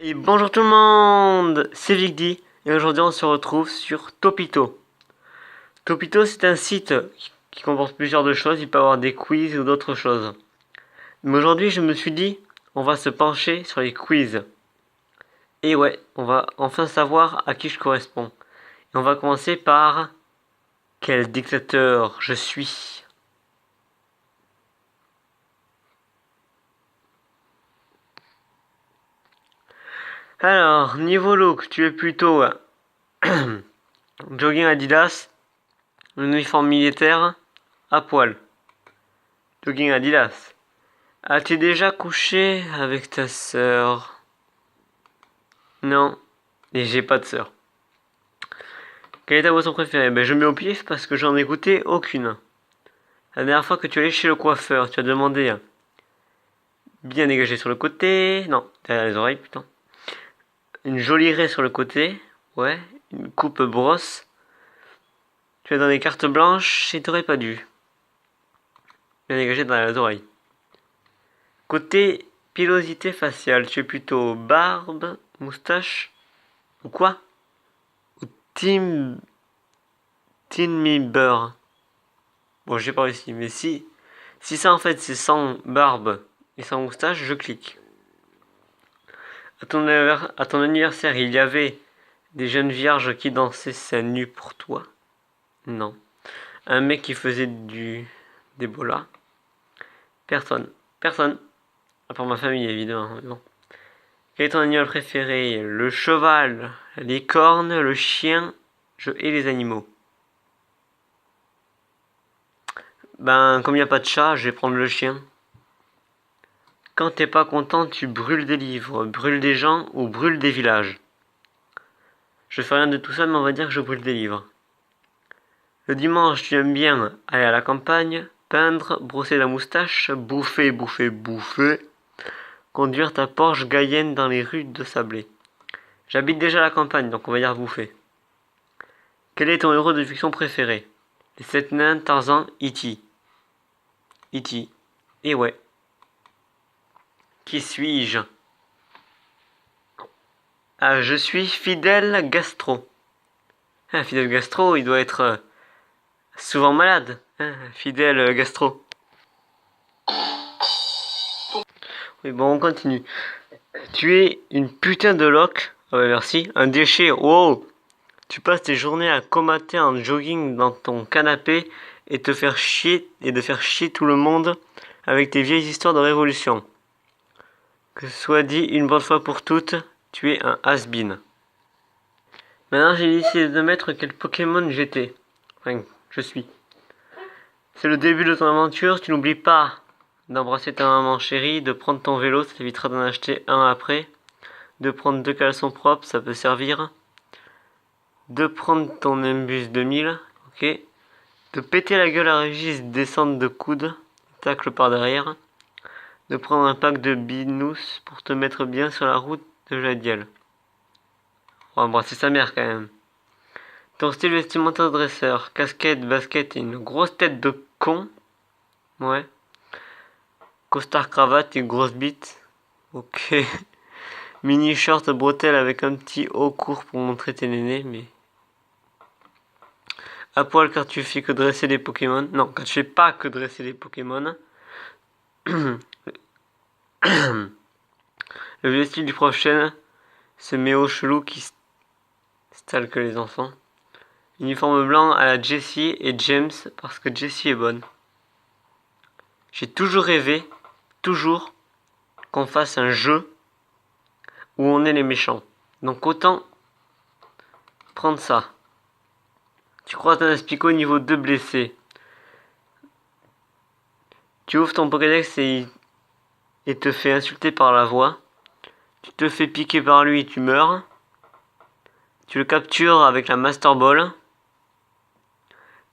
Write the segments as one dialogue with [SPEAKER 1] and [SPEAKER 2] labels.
[SPEAKER 1] Et bonjour tout le monde, c'est Vigdy et aujourd'hui on se retrouve sur Topito. Topito c'est un site qui comporte plusieurs de choses, il peut avoir des quiz ou d'autres choses. Mais aujourd'hui je me suis dit, on va se pencher sur les quiz. Et ouais, on va enfin savoir à qui je corresponds. Et on va commencer par quel dictateur je suis. Alors, niveau look, tu es plutôt jogging Adidas, uniforme militaire, à poil. Jogging Adidas. As-tu déjà couché avec ta sœur? Non, et j'ai pas de sœur. Quelle est ta boisson préférée? Je mets au pif parce que j'en ai goûté aucune. La dernière fois que tu es allé chez le coiffeur, tu as demandé bien dégagé sur le côté. Non, derrière les oreilles, putain. Une jolie raie sur le côté. Ouais, une coupe brosse. Tu as donné carte blanche et t'aurais pas dû. Bien dégagé derrière les oreilles. Côté pilosité faciale, tu es plutôt barbe, moustache ou quoi? Ou team me beurre. Bon, j'ai pas réussi, mais si ça en fait c'est sans barbe et sans moustache, je clique. À ton anniversaire, il y avait des jeunes vierges qui dansaient seins nus pour toi? Non. Un mec qui faisait des bolas? Personne. Personne. À part ma famille, évidemment. Mais bon. Quel est ton animal préféré? Le cheval, la licorne, le chien. Je hais les animaux. Comme il n'y a pas de chat, je vais prendre le chien. Quand t'es pas content, tu brûles des livres, brûles des gens ou brûles des villages. Je fais rien de tout ça, mais on va dire que je brûle des livres. Le dimanche, tu aimes bien aller à la campagne, peindre, brosser la moustache, bouffer, conduire ta Porsche Cayenne dans les rues de Sablé. J'habite déjà à la campagne, donc on va dire bouffer. Quel est ton héros de fiction préféré? Les 7 nains, Tarzan, E.T. E.T. Et ouais. Qui suis-je? Ah, je suis Fidel Gastro. Ah, Fidel Gastro, il doit être souvent malade. Ah, Fidel Gastro. Oui, bon, on continue. Tu es une putain de loque. Ah ouais, merci. Un déchet. Wow. Tu passes tes journées à comater en jogging dans ton canapé et de faire chier tout le monde avec tes vieilles histoires de révolution. Que ce soit dit une bonne fois pour toutes, tu es un has-been. Maintenant, j'ai décidé de mettre quel Pokémon j'étais. Enfin, je suis. C'est le début de ton aventure, tu n'oublies pas d'embrasser ta maman chérie, de prendre ton vélo, ça t'évitera d'en acheter un après, de prendre 2 caleçons propres, ça peut servir, de prendre ton Nimbus 2000, ok, de péter la gueule à Régis, descendre de coude, tacle par derrière, de prendre un pack de binous pour te mettre bien sur la route de Jadiel. On va embrasser sa mère quand même. Ton style vestimentaire dresseur, casquette, basket et une grosse tête de con. Ouais. Costard cravate et grosse bite. Ok. Mini short bretelle avec un petit haut court pour montrer tes nénés, mais... À poil car tu fais que dresser des Pokémon. Non, quand tu fais pas que dresser des Pokémon. Le vieux style du prof Chen. Ce méo chelou qui stalke les enfants. Uniforme blanc à la Jessie et James parce que Jessie est bonne. J'ai toujours rêvé, toujours, qu'on fasse un jeu où on est les méchants. Donc autant prendre ça. Tu croises un Aspico niveau 2 blessé. Tu ouvres ton Pokédex et te fait insulter par la voix. Tu te fais piquer par lui et tu meurs. Tu le captures avec la Master Ball.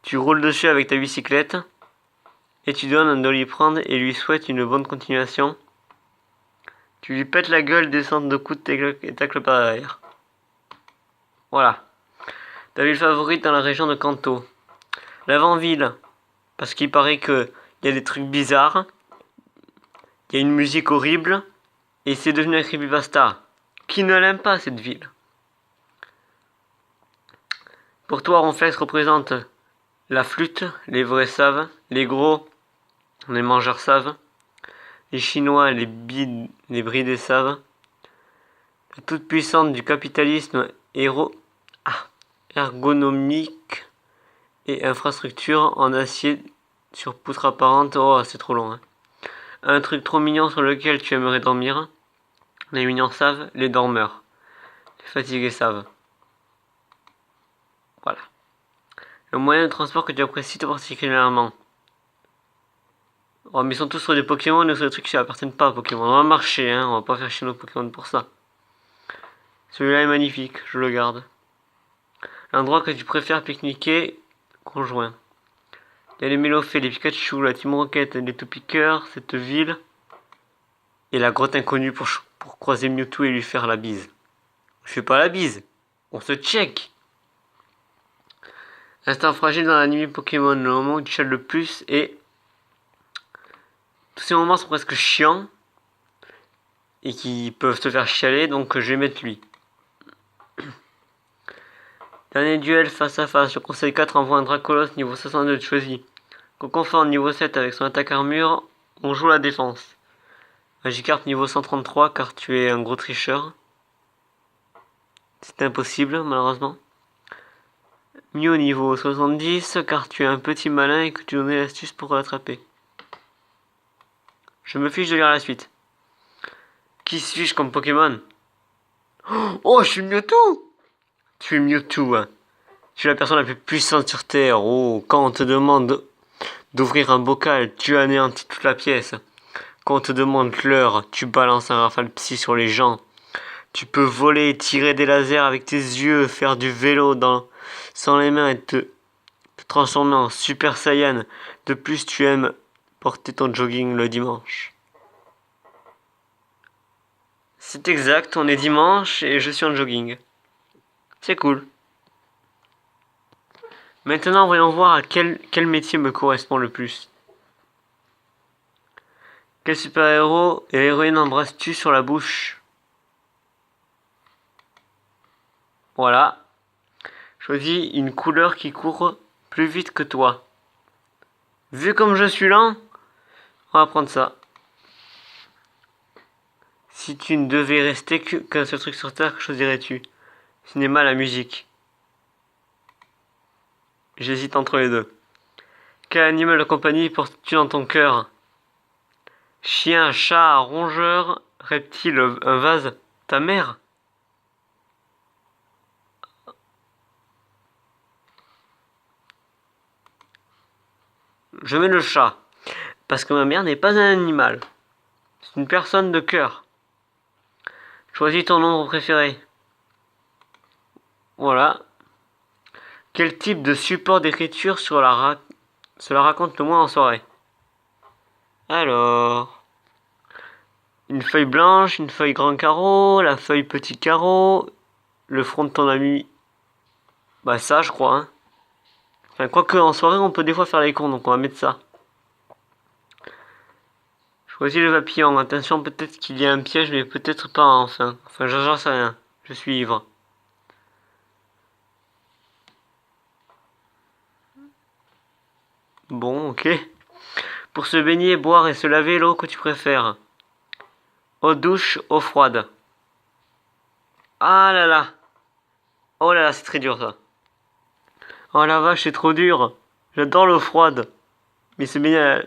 [SPEAKER 1] Tu roules dessus avec ta bicyclette. Et tu donnes un doliprane et lui souhaites une bonne continuation. Tu lui pètes la gueule, descente de coude et tacle par derrière. Voilà. Ta ville favorite dans la région de Kanto. L'avant-ville. Parce qu'il paraît que y a des trucs bizarres. Il y a une musique horrible. Et c'est devenu un creepypasta. Qui ne l'aime pas, cette ville? Pour toi, Ronflex représente la flûte, les vrais savent, les gros, les mangeurs savent, les Chinois, les bridés savent, la toute puissante du capitalisme ergonomique et infrastructure en acier sur poutre apparente. Oh, c'est trop long. Hein. Un truc trop mignon sur lequel tu aimerais dormir. Les mignons savent, les dormeurs. Les fatigués savent. Voilà. Le moyen de transport que tu apprécies tout particulièrement. Oh, mais ils sont tous sur des Pokémon et sur des trucs qui appartiennent pas à Pokémon. On va marcher, hein. On va pas faire chier nos Pokémon pour ça. Celui-là est magnifique, je le garde. L'endroit que tu préfères pique-niquer, conjoint. Il y a les Mélophées, les Pikachu, la Team Rocket, les Toupiqueurs, cette ville. Et la grotte inconnue pour croiser Mewtwo et lui faire la bise. Je fais pas la bise. On se check. Instant fragile dans l'anime Pokémon, le moment où tu chiales le plus et... Tous ces moments sont presque chiants. Et qui peuvent te faire chialer, donc je vais mettre lui. Dernier duel face à face, le conseil 4 envoie un Dracolos niveau 62, tu choisis. Coconforme niveau 7 avec son attaque armure, on joue la défense. Magikarp niveau 133 car tu es un gros tricheur. C'est impossible malheureusement. Mew niveau 70 car tu es un petit malin et que tu donnais l'astuce pour l'attraper. Je me fiche de lire la suite. Qui suis-je comme Pokémon? Oh, je suis Mewtwo! Tu es Mewtwo, hein. Tu es la personne la plus puissante sur Terre. Oh, quand on te demande d'ouvrir un bocal, tu anéantis toute la pièce. Quand on te demande l'heure, tu balances un rafale psy sur les gens. Tu peux voler, tirer des lasers avec tes yeux, faire du vélo sans les mains et te transformer en Super Saiyan. De plus, tu aimes porter ton jogging le dimanche. C'est exact, on est dimanche et je suis en jogging. C'est cool. Maintenant, voyons voir à quel métier me correspond le plus. Quel super-héros et héroïne embrasses-tu sur la bouche? Voilà. Choisis une couleur qui court plus vite que toi. Vu comme je suis lent, on va prendre ça. Si tu ne devais rester qu'un seul truc sur Terre, que choisirais-tu? Cinéma, la musique. J'hésite entre les deux. Quel animal de compagnie portes-tu dans ton cœur? Chien, chat, rongeur, reptile, un vase, ta mère? Je mets le chat, parce que ma mère n'est pas un animal. C'est une personne de cœur. Choisis ton nombre préféré. Voilà. Quel type de support d'écriture cela raconte le moins en soirée? Alors... Une feuille blanche, une feuille grand carreau, la feuille petit carreau, le front de ton ami... Bah ça je crois, hein. Enfin, quoique en soirée on peut des fois faire les cons, donc on va mettre ça. Choisis le papillon. Attention, peut-être qu'il y a un piège, mais peut-être pas enfin. Enfin, j'en sais rien. Je suis ivre. Bon, ok. Pour se baigner, boire et se laver, l'eau que tu préfères. Eau douce, eau froide. Ah là là. Oh là là, c'est très dur ça. Oh la vache, c'est trop dur. J'adore l'eau froide. Mais se baigner...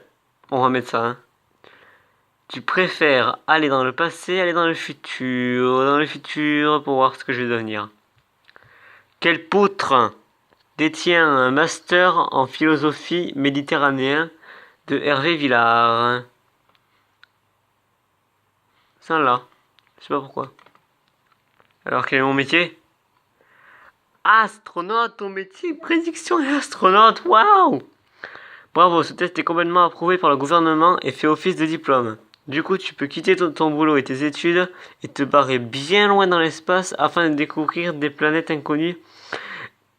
[SPEAKER 1] On va mettre ça, hein. Tu préfères aller dans le passé, aller dans le futur. Dans le futur pour voir ce que je vais devenir. Quelle poutre détient un master en philosophie méditerranéen de Hervé Villard? Celle-là. Je sais pas pourquoi. Alors quel est mon métier? Astronaute, ton métier, prédiction et astronaute, waouh! Bravo, ce test est complètement approuvé par le gouvernement et fait office de diplôme. Du coup, tu peux quitter ton boulot et tes études et te barrer bien loin dans l'espace afin de découvrir des planètes inconnues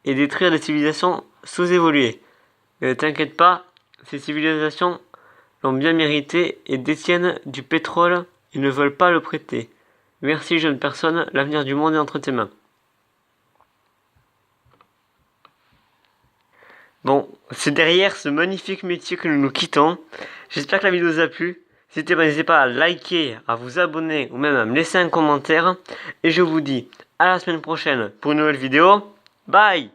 [SPEAKER 1] et détruire des civilisations sous-évoluées. Mais ne t'inquiète pas, ces civilisations l'ont bien mérité et détiennent du pétrole et ne veulent pas le prêter. Merci jeune personne, l'avenir du monde est entre tes mains. Bon, c'est derrière ce magnifique métier que nous nous quittons. J'espère que la vidéo vous a plu. N'hésitez pas à liker, à vous abonner ou même à me laisser un commentaire. Et je vous dis à la semaine prochaine pour une nouvelle vidéo. Bye!